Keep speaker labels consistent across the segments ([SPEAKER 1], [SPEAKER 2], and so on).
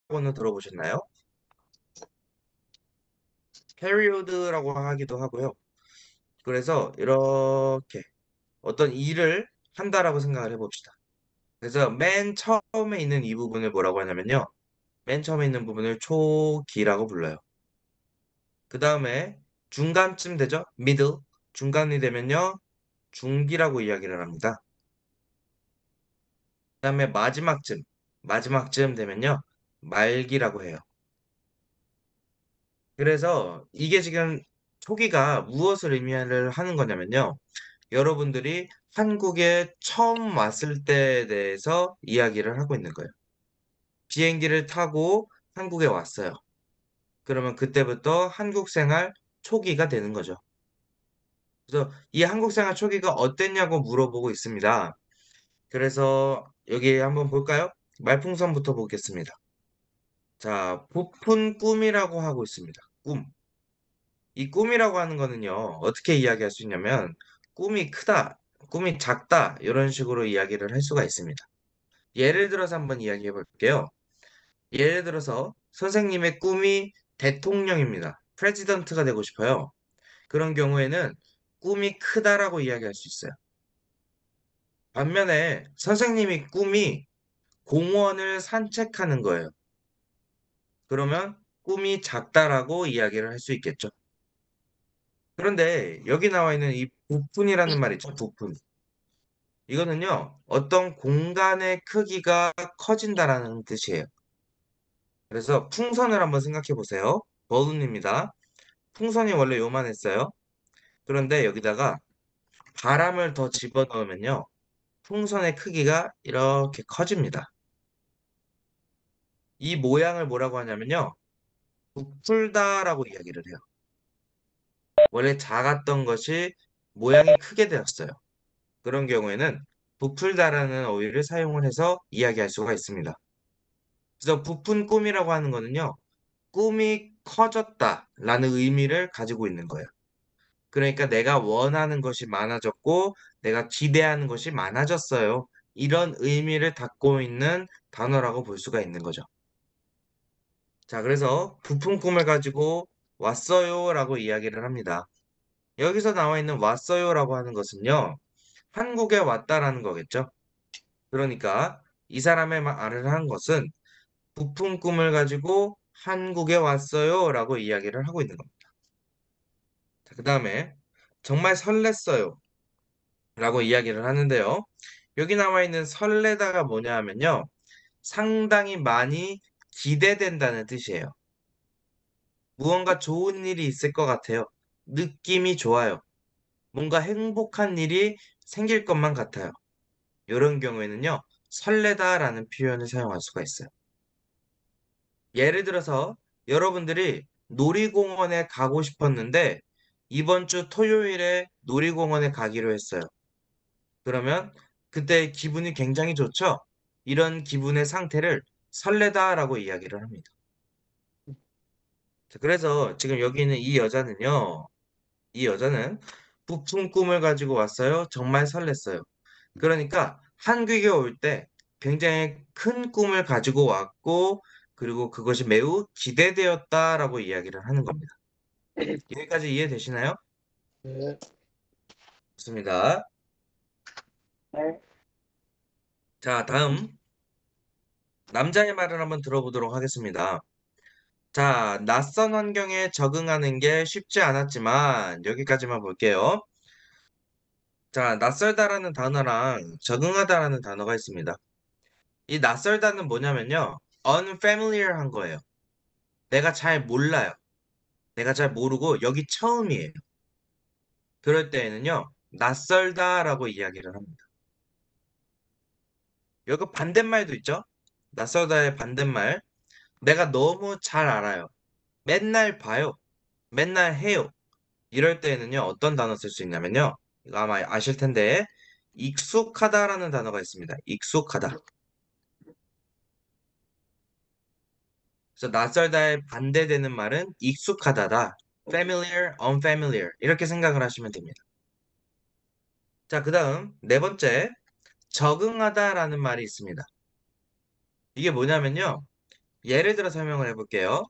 [SPEAKER 1] period라고는 들어보셨나요? period라고 하기도 하고요. 그래서 이렇게 어떤 일을 한다라고 생각을 해봅시다. 그래서 맨 처음에 있는 이 부분을 뭐라고 하냐면요. 맨 처음에 있는 부분을 초기라고 불러요. 그 다음에 중간쯤 되죠? middle. 중간이 되면요. 중기라고 이야기를 합니다. 그 다음에 마지막쯤 되면요. 말기라고 해요. 그래서 이게 지금 초기가 무엇을 의미를 하는 거냐면요. 여러분들이 한국에 처음 왔을 때에 대해서 이야기를 하고 있는 거예요. 비행기를 타고 한국에 왔어요. 그러면 그때부터 한국 생활 초기가 되는 거죠. 그래서 이 한국 생활 초기가 어땠냐고 물어보고 있습니다. 그래서 여기 한번 볼까요? 말풍선부터 보겠습니다. 자, 부푼 꿈이라고 하고 있습니다. 꿈. 이 꿈이라고 하는 거는요, 어떻게 이야기할 수 있냐면, 꿈이 크다, 꿈이 작다, 이런 식으로 이야기를 할 수가 있습니다. 예를 들어서 한번 이야기해 볼게요. 예를 들어서 선생님의 꿈이 대통령입니다. 프레지던트가 되고 싶어요. 그런 경우에는 꿈이 크다라고 이야기할 수 있어요. 반면에 선생님이 꿈이 공원을 산책하는 거예요. 그러면 꿈이 작다라고 이야기를 할 수 있겠죠. 그런데 여기 나와 있는 이 부푼이라는 말 있죠, 부푼. 이거는요, 어떤 공간의 크기가 커진다라는 뜻이에요. 그래서 풍선을 한번 생각해 보세요. 버lun입니다. 풍선이 원래 요만했어요. 그런데 여기다가 바람을 더 집어넣으면요, 풍선의 크기가 이렇게 커집니다. 이 모양을 뭐라고 하냐면요, 부풀다라고 이야기를 해요. 원래 작았던 것이 모양이 크게 되었어요. 그런 경우에는 부풀다라는 어휘를 사용을 해서 이야기할 수가 있습니다. 그래서 부푼 꿈이라고 하는 거는요, 꿈이 커졌다라는 의미를 가지고 있는 거예요. 그러니까 내가 원하는 것이 많아졌고, 내가 기대하는 것이 많아졌어요. 이런 의미를 담고 있는 단어라고 볼 수가 있는 거죠. 자, 그래서 부푼 꿈을 가지고 왔어요라고 이야기를 합니다. 여기서 나와 있는 왔어요라고 하는 것은요, 한국에 왔다라는 거겠죠. 그러니까 이 사람의 말을 한 것은 부푼 꿈을 가지고 한국에 왔어요라고 이야기를 하고 있는 겁니다. 자, 그 다음에 정말 설렜어요 라고 이야기를 하는데요. 여기 나와 있는 설레다가 뭐냐 하면요. 상당히 많이 기대된다는 뜻이에요. 무언가 좋은 일이 있을 것 같아요. 느낌이 좋아요. 뭔가 행복한 일이 생길 것만 같아요. 이런 경우에는요. 설레다라는 표현을 사용할 수가 있어요. 예를 들어서 여러분들이 놀이공원에 가고 싶었는데 이번 주 토요일에 놀이공원에 가기로 했어요. 그러면 그때 기분이 굉장히 좋죠? 이런 기분의 상태를 설레다라고 이야기를 합니다. 자, 그래서 지금 여기 있는 이 여자는요, 이 여자는 부푼 꿈을 가지고 왔어요. 정말 설렜어요. 그러니까 한국에 올 때 굉장히 큰 꿈을 가지고 왔고, 그리고 그것이 매우 기대되었다라고 이야기를 하는 겁니다. 여기까지 이해되시나요?
[SPEAKER 2] 네.
[SPEAKER 1] 좋습니다. 자, 다음 남자의 말을 한번 들어보도록 하겠습니다. 자, 낯선 환경에 적응하는 게 쉽지 않았지만 여기까지만 볼게요. 자, 낯설다라는 단어랑 적응하다라는 단어가 있습니다. 이 낯설다는 뭐냐면요. unfamiliar한 거예요. 내가 잘 몰라요. 내가 잘 모르고 여기 처음이에요. 그럴 때에는요. 낯설다라고 이야기를 합니다. 여기 반대말도 있죠? 낯설다의 반대말. 내가 너무 잘 알아요. 맨날 봐요. 맨날 해요. 이럴 때에는요, 어떤 단어 쓸 수 있냐면요. 이거 아마 아실 텐데, 익숙하다라는 단어가 있습니다. 익숙하다. 그래서 낯설다에 반대되는 말은 익숙하다다. familiar, unfamiliar. 이렇게 생각을 하시면 됩니다. 자, 그 다음, 네 번째, 적응하다라는 말이 있습니다. 이게 뭐냐면요. 예를 들어 설명을 해볼게요.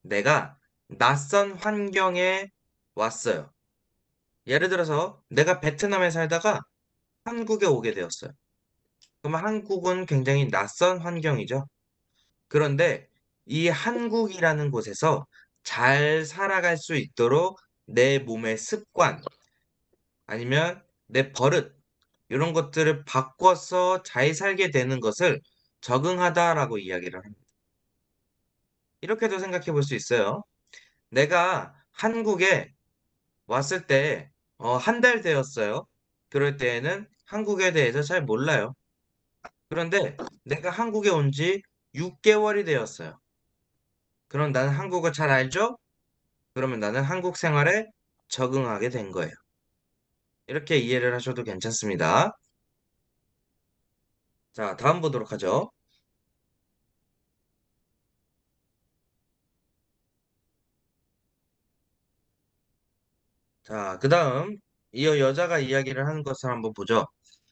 [SPEAKER 1] 내가 낯선 환경에 왔어요. 예를 들어서 내가 베트남에 살다가 한국에 오게 되었어요. 그럼 한국은 굉장히 낯선 환경이죠. 그런데 이 한국이라는 곳에서 잘 살아갈 수 있도록 내 몸의 습관 아니면 내 버릇 이런 것들을 바꿔서 잘 살게 되는 것을 적응하다라고 이야기를 합니다. 이렇게도 생각해 볼 수 있어요. 내가 한국에 왔을 때, 한 달 되었어요. 그럴 때에는 한국에 대해서 잘 몰라요. 그런데 내가 한국에 온 지 6개월이 되었어요. 그럼 나는 한국어 잘 알죠? 그러면 나는 한국 생활에 적응하게 된 거예요. 이렇게 이해를 하셔도 괜찮습니다. 자, 다음 보도록 하죠. 자, 그 다음, 이 여자가 이야기를 하는 것을 한번 보죠.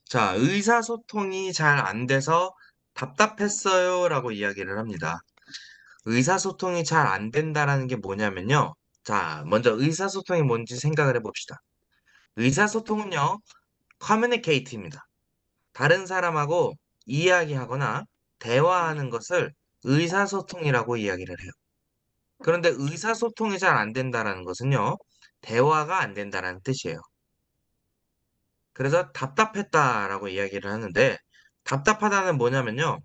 [SPEAKER 1] 자, 의사소통이 잘 안 돼서 답답했어요. 라고 이야기를 합니다. 의사소통이 잘 안 된다라는 게 뭐냐면요. 자, 먼저 의사소통이 뭔지 생각을 해봅시다. 의사소통은요, 커뮤니케이트입니다. 다른 사람하고 이야기하거나 대화하는 것을 의사소통이라고 이야기를 해요. 그런데 의사소통이 잘 안 된다라는 것은요, 대화가 안 된다라는 뜻이에요. 그래서 답답했다라고 이야기를 하는데, 답답하다는 뭐냐면요,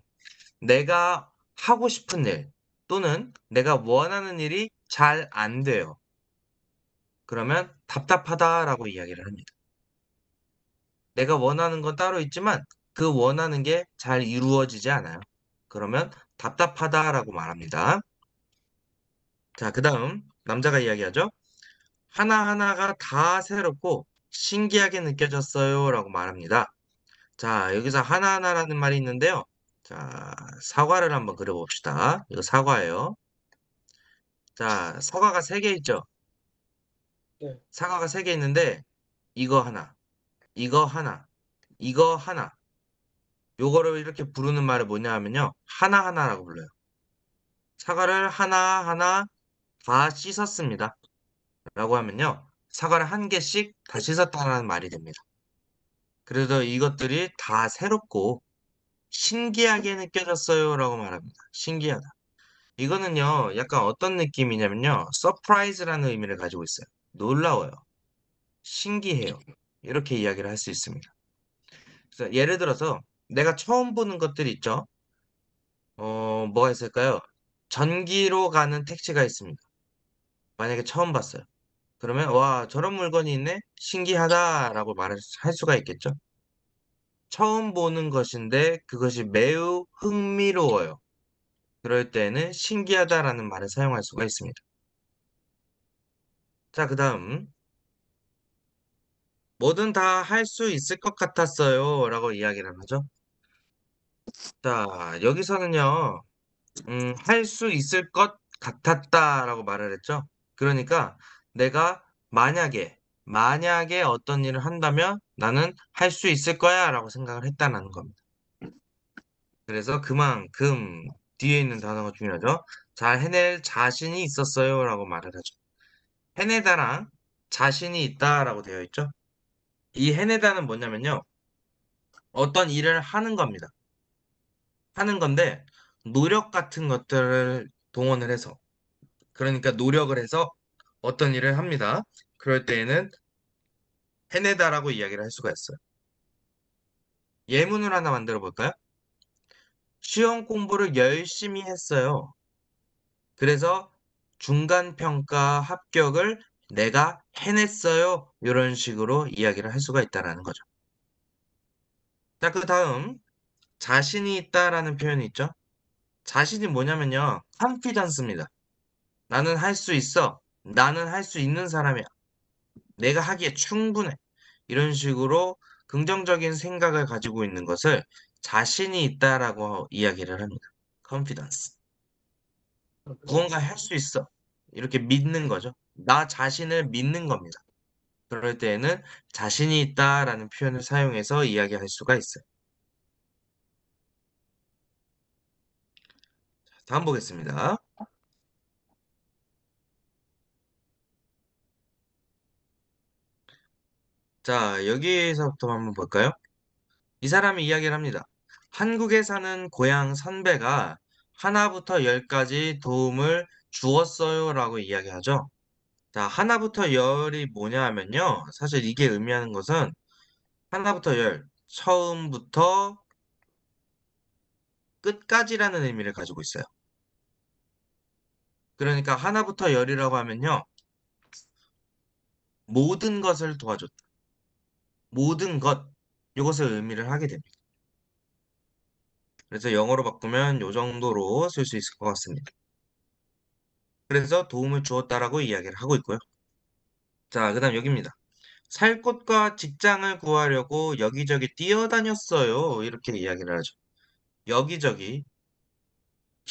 [SPEAKER 1] 내가 하고 싶은 일 또는 내가 원하는 일이 잘 안 돼요. 그러면 답답하다라고 이야기를 합니다. 내가 원하는 건 따로 있지만 그 원하는 게 잘 이루어지지 않아요. 그러면 답답하다라고 말합니다. 자, 그 다음 남자가 이야기하죠. 하나하나가 다 새롭고 신기하게 느껴졌어요 라고 말합니다. 자, 여기서 하나하나라는 말이 있는데요. 자, 사과를 한번 그려봅시다. 이거 사과예요. 자, 사과가 3개 있죠. 네. 사과가 3개 있는데 이거 하나, 이거 하나, 이거 하나. 요거를 이렇게 부르는 말이 뭐냐 하면요. 하나하나라고 불러요. 사과를 하나하나 다 씻었습니다. 라고 하면요. 사과를 한 개씩 다 씻었다는 말이 됩니다. 그래서 이것들이 다 새롭고 신기하게 느껴졌어요. 라고 말합니다. 신기하다. 이거는요. 약간 어떤 느낌이냐면요. 서프라이즈라는 의미를 가지고 있어요. 놀라워요. 신기해요. 이렇게 이야기를 할 수 있습니다. 그래서 예를 들어서 내가 처음 보는 것들이 있죠. 뭐가 있을까요? 전기로 가는 택시가 있습니다. 만약에 처음 봤어요. 그러면 와, 저런 물건이 있네? 신기하다라고 말할 할 수가 있겠죠. 처음 보는 것인데 그것이 매우 흥미로워요. 그럴 때는 신기하다라는 말을 사용할 수가 있습니다. 자, 그다음 뭐든 다 할 수 있을 것 같았어요. 라고 이야기를 하죠. 자, 여기서는요, 할 수 있을 것 같았다라고 말을 했죠. 그러니까 내가 만약에 어떤 일을 한다면 나는 할 수 있을 거야 라고 생각을 했다는 겁니다. 그래서 그만큼 뒤에 있는 단어가 중요하죠. 잘 해낼 자신이 있었어요 라고 말을 하죠. 해내다랑 자신이 있다라고 되어 있죠. 이 해내다는 뭐냐면요. 어떤 일을 하는 겁니다. 하는 건데 노력 같은 것들을 동원을 해서 그러니까 노력을 해서 어떤 일을 합니다. 그럴 때에는 해내다라고 이야기를 할 수가 있어요. 예문을 하나 만들어 볼까요? 시험 공부를 열심히 했어요. 그래서 중간 평가 합격을 내가 해냈어요. 이런 식으로 이야기를 할 수가 있다라는 거죠. 자, 그 다음 자신이 있다라는 표현이 있죠. 자신이 뭐냐면요. confidence입니다. 나는 할 수 있어. 나는 할 수 있는 사람이야. 내가 하기에 충분해. 이런 식으로 긍정적인 생각을 가지고 있는 것을 자신이 있다라고 이야기를 합니다. confidence. 무언가 할 수 있어. 이렇게 믿는 거죠. 나 자신을 믿는 겁니다. 그럴 때에는 자신이 있다라는 표현을 사용해서 이야기할 수가 있어요. 다음 보겠습니다. 자, 여기서부터 한번 볼까요? 이 사람이 이야기를 합니다. 한국에 사는 고향 선배가 하나부터 열까지 도움을 주었어요 라고 이야기하죠. 자, 하나부터 열이 뭐냐 하면요. 사실 이게 의미하는 것은 하나부터 열, 처음부터 끝까지라는 의미를 가지고 있어요. 그러니까 하나부터 열이라고 하면요. 모든 것을 도와줬다. 모든 것, 이것을 의미를 하게 됩니다. 그래서 영어로 바꾸면 이 정도로 쓸 수 있을 것 같습니다. 그래서 도움을 주었다라고 이야기를 하고 있고요. 자, 그 다음 여기입니다. 살 곳과 직장을 구하려고 여기저기 뛰어다녔어요. 이렇게 이야기를 하죠. 여기저기,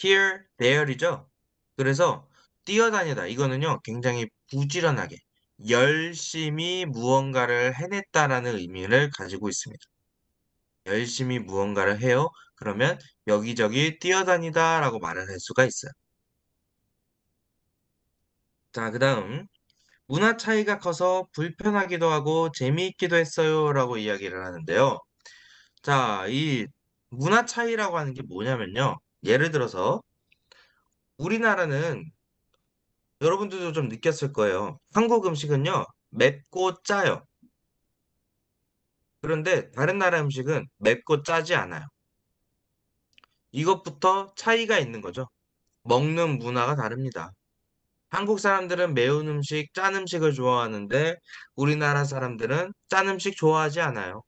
[SPEAKER 1] here, there이죠. 그래서 뛰어다니다. 이거는요, 굉장히 부지런하게, 열심히 무언가를 해냈다라는 의미를 가지고 있습니다. 열심히 무언가를 해요. 그러면 여기저기 뛰어다니다라고 말을 할 수가 있어요. 자, 그 다음. 문화 차이가 커서 불편하기도 하고 재미있기도 했어요. 라고 이야기를 하는데요. 자, 이 문화 차이라고 하는 게 뭐냐면요. 예를 들어서 우리나라는 여러분들도 좀 느꼈을 거예요. 한국 음식은요, 맵고 짜요. 그런데 다른 나라 음식은 맵고 짜지 않아요. 이것부터 차이가 있는 거죠. 먹는 문화가 다릅니다. 한국 사람들은 매운 음식, 짠 음식을 좋아하는데 우리나라 사람들은 짠 음식 좋아하지 않아요.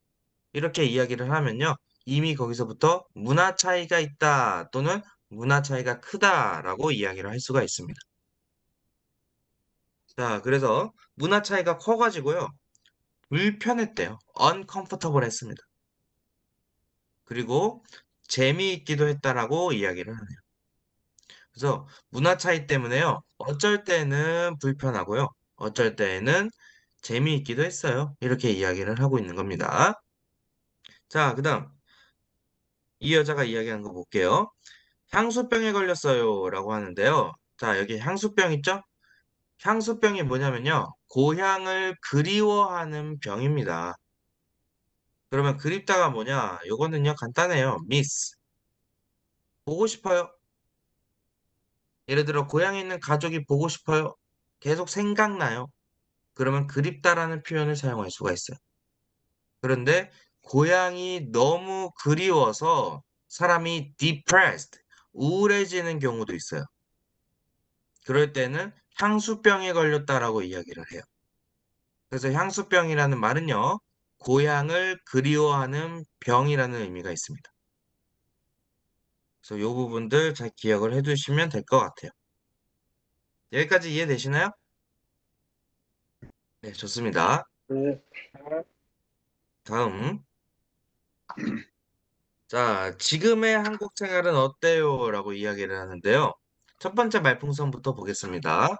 [SPEAKER 1] 이렇게 이야기를 하면요. 이미 거기서부터 문화 차이가 있다 또는 문화 차이가 크다라고 이야기를 할 수가 있습니다. 자, 그래서 문화 차이가 커가지고요. 불편했대요. uncomfortable 했습니다. 그리고 재미있기도 했다라고 이야기를 하네요. 그래서 문화 차이 때문에요. 어쩔 때는 불편하고요. 어쩔 때는 재미있기도 했어요. 이렇게 이야기를 하고 있는 겁니다. 자, 그 다음 이 여자가 이야기한 거 볼게요. 향수병에 걸렸어요 라고 하는데요. 자, 여기 향수병 있죠? 향수병이 뭐냐면요. 고향을 그리워하는 병입니다. 그러면 그립다가 뭐냐? 요거는요, 간단해요. miss. 보고 싶어요. 예를 들어, 고향에 있는 가족이 보고 싶어요. 계속 생각나요. 그러면 그립다라는 표현을 사용할 수가 있어요. 그런데 고향이 너무 그리워서 사람이 depressed, 우울해지는 경우도 있어요. 그럴 때는 향수병에 걸렸다라고 이야기를 해요. 그래서 향수병이라는 말은요, 고향을 그리워하는 병이라는 의미가 있습니다. 그래서 이 부분들 잘 기억을 해두시면 될 것 같아요. 여기까지 이해되시나요? 네, 좋습니다.
[SPEAKER 2] 네.
[SPEAKER 1] 다음. 자, 지금의 한국 생활은 어때요? 라고 이야기를 하는데요. 첫 번째 말풍선부터 보겠습니다.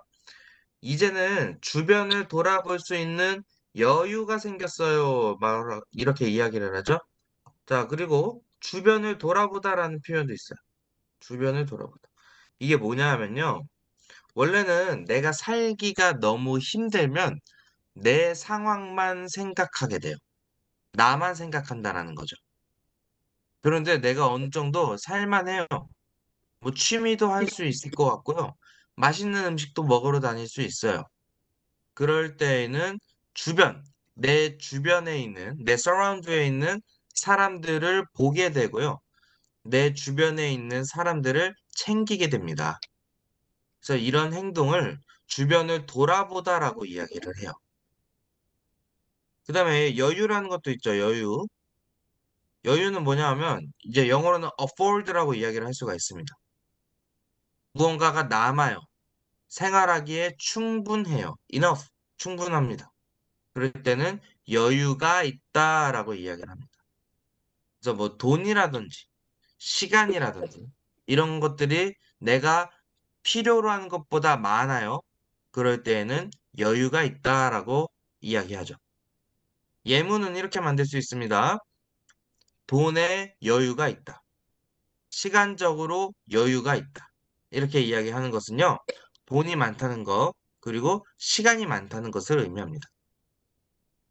[SPEAKER 1] 이제는 주변을 돌아볼 수 있는 여유가 생겼어요. 이렇게 이야기를 하죠. 자, 그리고 주변을 돌아보다라는 표현도 있어요. 주변을 돌아보다. 이게 뭐냐 하면요. 원래는 내가 살기가 너무 힘들면 내 상황만 생각하게 돼요. 나만 생각한다라는 거죠. 그런데 내가 어느 정도 살만해요. 뭐 취미도 할 수 있을 것 같고요. 맛있는 음식도 먹으러 다닐 수 있어요. 그럴 때에는 주변, 내 주변에 있는, 내 서라운드에 있는 사람들을 보게 되고요. 내 주변에 있는 사람들을 챙기게 됩니다. 그래서 이런 행동을 주변을 돌아보다라고 이야기를 해요. 그 다음에 여유라는 것도 있죠, 여유. 여유는 뭐냐 하면, 이제 영어로는 afford라고 이야기를 할 수가 있습니다. 무언가가 남아요. 생활하기에 충분해요. enough, 충분합니다. 그럴 때는 여유가 있다라고 이야기를 합니다. 그래서 뭐 돈이라든지 시간이라든지 이런 것들이 내가 필요로 하는 것보다 많아요. 그럴 때에는 여유가 있다라고 이야기하죠. 예문은 이렇게 만들 수 있습니다. 돈에 여유가 있다. 시간적으로 여유가 있다. 이렇게 이야기하는 것은요. 돈이 많다는 거, 그리고 시간이 많다는 것을 의미합니다.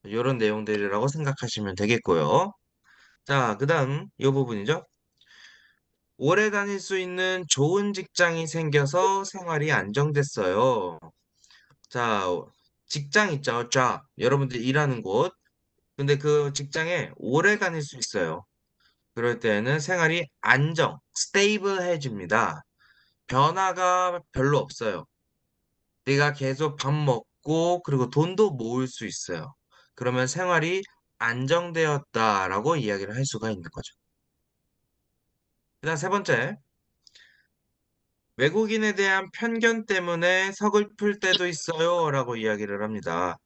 [SPEAKER 1] 이런 내용들이라고 생각하시면 되겠고요. 자, 그 다음 이 부분이죠. 오래 다닐 수 있는 좋은 직장이 생겨서 생활이 안정됐어요. 자, 직장 있죠. job. 여러분들 일하는 곳. 근데 그 직장에 오래 다닐 수 있어요. 그럴 때에는 생활이 stable해집니다. 변화가 별로 없어요. 내가 계속 밥 먹고 그리고 돈도 모을 수 있어요. 그러면 생활이 안정되었다라고 이야기를 할 수가 있는 거죠. 그다음 세 번째, 외국인에 대한 편견 때문에 서글플 때도 있어요라고 이야기를 합니다.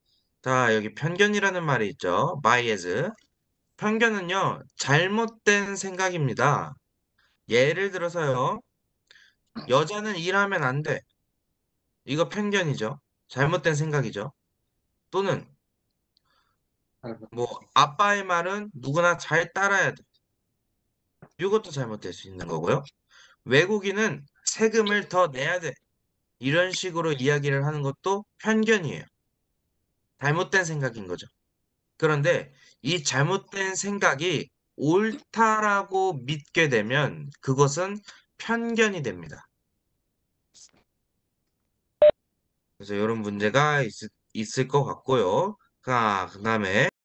[SPEAKER 1] 자, 여기 편견이라는 말이 있죠. bias. 편견은요, 잘못된 생각입니다. 예를 들어서요, 여자는 일하면 안 돼. 이거 편견이죠. 잘못된 생각이죠. 또는 뭐 아빠의 말은 누구나 잘 따라야 돼. 이것도 잘못될 수 있는 거고요. 외국인은 세금을 더 내야 돼. 이런 식으로 이야기를 하는 것도 편견이에요. 잘못된 생각인 거죠. 그런데 이 잘못된 생각이 옳다라고 믿게 되면 그것은 편견이 됩니다. 그래서 이런 문제가 있을 것 같고요. 그 다음에